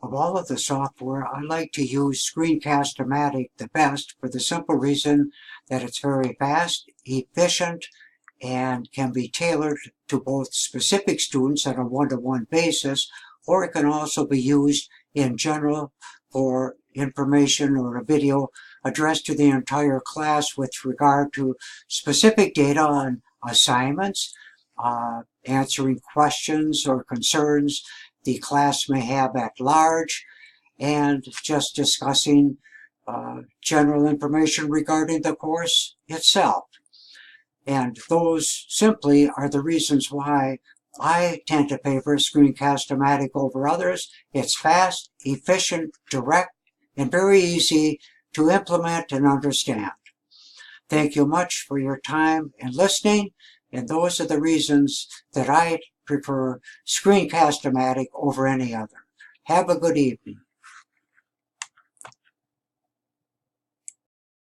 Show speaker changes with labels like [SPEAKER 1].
[SPEAKER 1] Of all of the software, I like to use Screencast-O-Matic the best for the simple reason that it's very fast, efficient, and can be tailored to both specific students on a one-to-one basis, or it can also be used in general for information or a video addressed to the entire class with regard to specific data on assignments, answering questions or concerns the class may have at large, and just discussing general information regarding the course itself. And those simply are the reasons why I tend to favor Screencast-O-Matic over others. It's fast, efficient, direct, and very easy to implement and understand. Thank you much for your time and listening, and those are the reasons that I prefer Screencast-O-Matic over any other. Have a good evening.